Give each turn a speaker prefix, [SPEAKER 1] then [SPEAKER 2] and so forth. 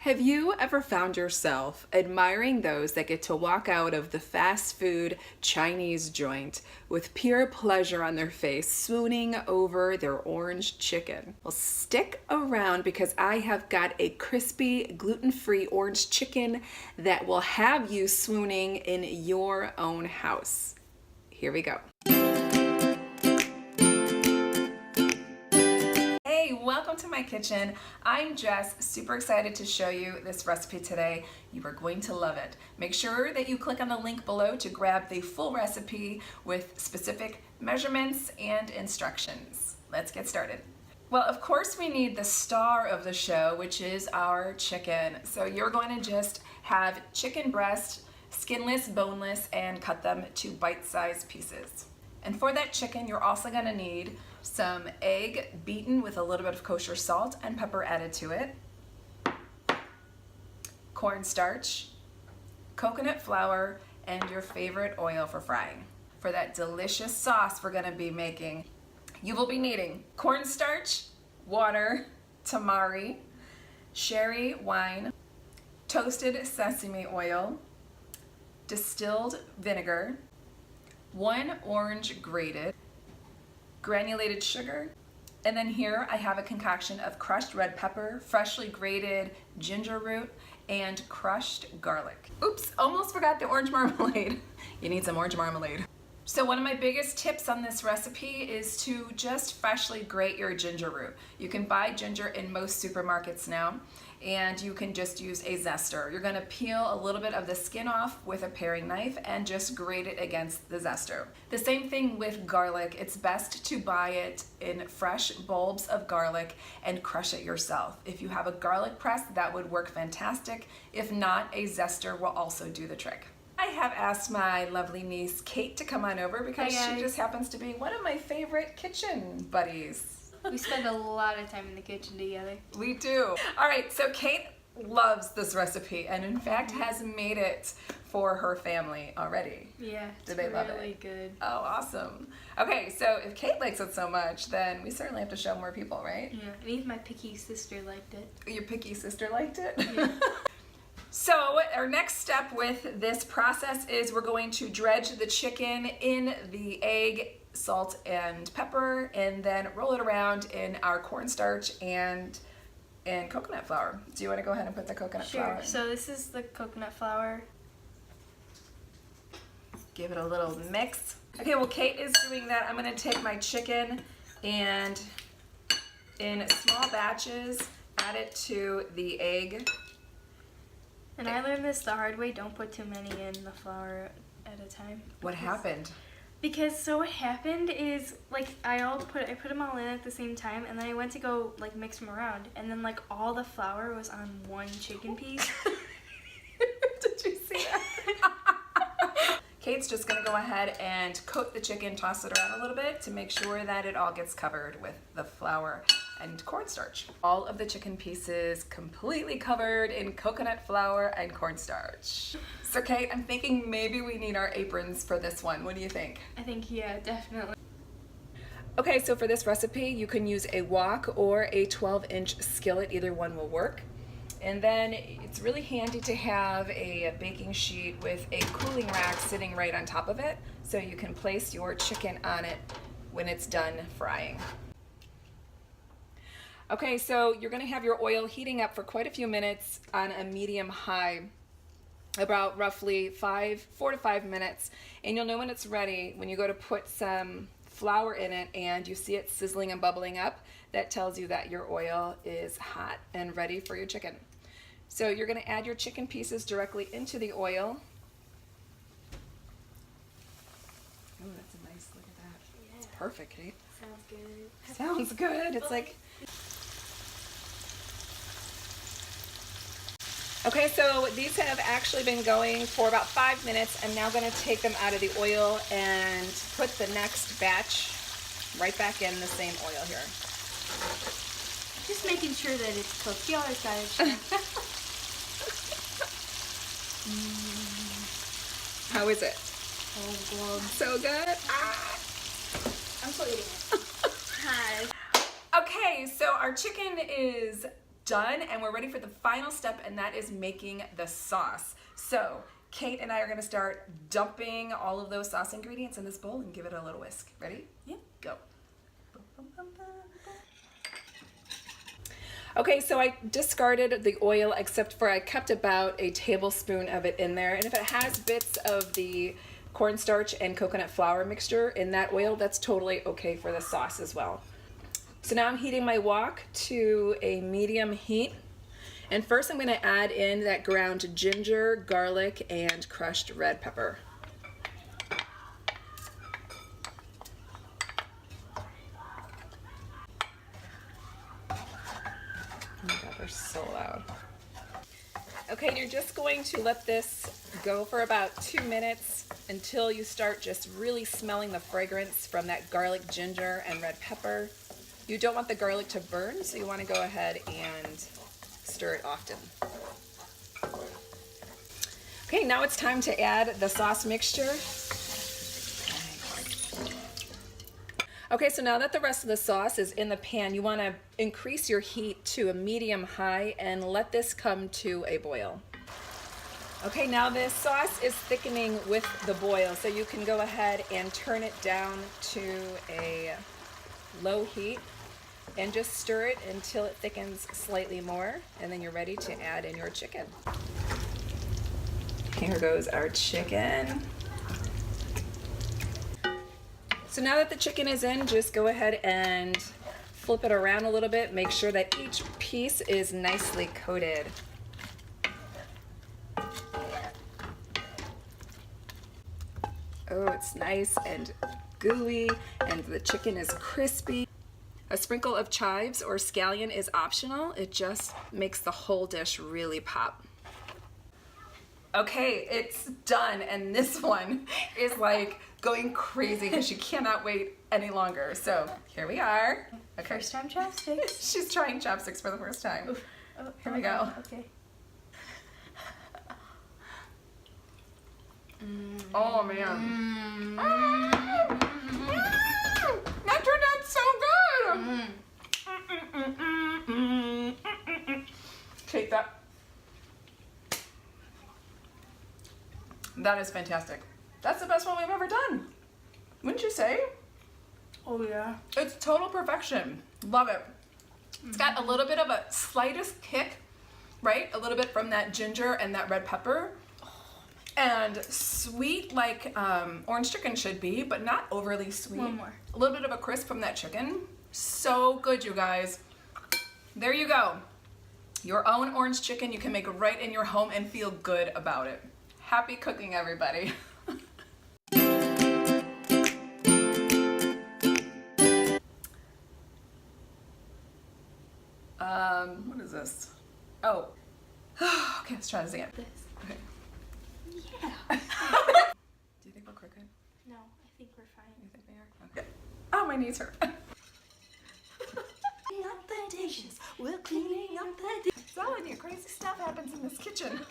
[SPEAKER 1] Have you ever found yourself admiring those that get to walk out of the fast food Chinese joint with pure pleasure on their face, swooning over their orange chicken? Well, stick around because I have got a crispy, gluten-free orange chicken that will have you swooning in your own house. Here we go. Hey, welcome to my kitchen. I'm Jess, super excited to show you this recipe today. You are going to love it. Make sure that you click on the link below to grab the full recipe with specific measurements and instructions. Let's get started. Well, of course we need the star of the show, which is our chicken. So you're going to just have chicken breast, skinless, boneless, and cut them to bite-sized pieces. And for that chicken, you're also going to need some egg beaten with a little bit of kosher salt and pepper added to it, cornstarch, coconut flour, and your favorite oil for frying. For that delicious sauce we're going to be making, you will be needing cornstarch, water, tamari, sherry wine, toasted sesame oil, distilled vinegar, 1 orange grated, granulated sugar, and then here I have a concoction of crushed red pepper, freshly grated ginger root, and crushed garlic. Oops, almost forgot the orange marmalade. You need some orange marmalade. So one of my biggest tips on this recipe is to just freshly grate your ginger root. You can buy ginger in most supermarkets now, and you can just use a zester. You're gonna peel a little bit of the skin off with a paring knife and just grate it against the zester. The same thing with garlic. It's best to buy it in fresh bulbs of garlic and crush it yourself. If you have a garlic press, that would work fantastic. If not, a zester will also do the trick. I have asked my lovely niece Kate to come on over because she just happens to be one of my favorite kitchen buddies.
[SPEAKER 2] We spend a lot of time in the kitchen together.
[SPEAKER 1] We do. All right, so Kate loves this recipe and in fact has made it for her family already.
[SPEAKER 2] Yeah,
[SPEAKER 1] Do they love it?
[SPEAKER 2] really good.
[SPEAKER 1] Oh, awesome. Okay, so if Kate likes it so much, then we certainly have to show more people, right?
[SPEAKER 2] Yeah, and even my picky sister liked it.
[SPEAKER 1] Your picky sister liked it?
[SPEAKER 2] Yeah.
[SPEAKER 1] So our next step with this process is we're going to dredge the chicken in the egg, salt, and pepper, and then roll it around in our cornstarch and coconut flour. Do you want to go ahead and put the coconut flour in?
[SPEAKER 2] So this is the coconut flour.
[SPEAKER 1] Give it a little mix. Okay, well Kate is doing that. I'm going to take my chicken and in small batches add it to the egg.
[SPEAKER 2] And I learned this the hard way. Don't put too many in the flour at a time.
[SPEAKER 1] What happened?
[SPEAKER 2] Because so what happened is like I put them all in at the same time, and then I went to go like mix them around, and then like all the flour was on one chicken piece.
[SPEAKER 1] Did you see that? Kate's just gonna go ahead and coat the chicken, toss it around a little bit to make sure that it all gets covered with the flour and cornstarch. All of the chicken pieces completely covered in coconut flour and cornstarch. So Kate, I'm thinking maybe we need our aprons for this one. What do you think?
[SPEAKER 2] I think, yeah, definitely.
[SPEAKER 1] Okay, so for this recipe, you can use a wok or a 12-inch skillet. Either one will work. And then it's really handy to have a baking sheet with a cooling rack sitting right on top of it so you can place your chicken on it when it's done frying. Okay, so you're going to have your oil heating up for quite a few minutes on a medium high, about roughly 4 to 5 minutes, and you'll know when it's ready when you go to put some flour in it and you see it sizzling and bubbling up. That tells you that your oil is hot and ready for your chicken. So you're going to add your chicken pieces directly into the oil. Oh, that's a nice look at that.
[SPEAKER 2] Yeah.
[SPEAKER 1] It's perfect, Kate.
[SPEAKER 2] Sounds good.
[SPEAKER 1] Sounds good. It's like... Okay, so these have actually been going for about 5 minutes. I'm now going to take them out of the oil and put the next batch right back in the same oil here.
[SPEAKER 2] Just making sure that it's cooked. You always got to check.
[SPEAKER 1] How is it?
[SPEAKER 2] Oh,
[SPEAKER 1] So good? Ah.
[SPEAKER 2] I'm still eating it. Hi.
[SPEAKER 1] Okay, so our chicken is done, and we're ready for the final step, and that is making the sauce. So Kate and I are gonna start dumping all of those sauce ingredients in this bowl and give it a little whisk. Ready?
[SPEAKER 2] Yep.
[SPEAKER 1] Go. Okay, so I discarded the oil except for I kept about a tablespoon of it in there. And if it has bits of the cornstarch and coconut flour mixture in that oil, that's totally okay for the sauce as well. So now I'm heating my wok to a medium heat. And first I'm gonna add in that ground ginger, garlic, and crushed red pepper. Oh my God, they're so loud. Okay, and you're just going to let this go for about 2 minutes until you start just really smelling the fragrance from that garlic, ginger, and red pepper. You don't want the garlic to burn, so you want to go ahead and stir it often. Okay, now it's time to add the sauce mixture. Okay, so now that the rest of the sauce is in the pan, you want to increase your heat to a medium-high and let this come to a boil. Okay, now this sauce is thickening with the boil, so you can go ahead and turn it down to a low heat and just stir it until it thickens slightly more, and then you're ready to add in your chicken. Here goes our chicken. So now that the chicken is in, just go ahead and flip it around a little bit. Make sure that each piece is nicely coated. Oh, it's nice and gooey, and the chicken is crispy. A sprinkle of chives or scallion is optional. It just makes the whole dish really pop. Okay, it's done, and this one is like going crazy because she cannot wait any longer. So here we are. Okay.
[SPEAKER 2] First time chopsticks.
[SPEAKER 1] She's trying chopsticks for the first time.
[SPEAKER 2] Oh,
[SPEAKER 1] Here we go.
[SPEAKER 2] Okay.
[SPEAKER 1] Oh man. That turned out so good. Take that. That is fantastic. That's the best one we've ever done. Wouldn't you say?
[SPEAKER 2] Oh yeah.
[SPEAKER 1] It's total perfection. Love it. It's got a little bit of a slightest kick, right? A little bit from that ginger and that red pepper. And sweet like orange chicken should be, but not overly sweet.
[SPEAKER 2] One more.
[SPEAKER 1] A little bit of a crisp from that chicken. So good, you guys. There you go. Your own orange chicken you can make right in your home and feel good about it. Happy cooking, everybody. What is this? Oh. Okay, let's try this again.
[SPEAKER 2] This.
[SPEAKER 1] Okay.
[SPEAKER 2] Yeah.
[SPEAKER 1] Do you think we're crooked?
[SPEAKER 2] No, I think we're fine.
[SPEAKER 1] You think we are? Okay. Oh, my knees hurt.
[SPEAKER 3] Cleaning up the dishes. We're cleaning up the dishes.
[SPEAKER 1] So many crazy stuff happens in this kitchen.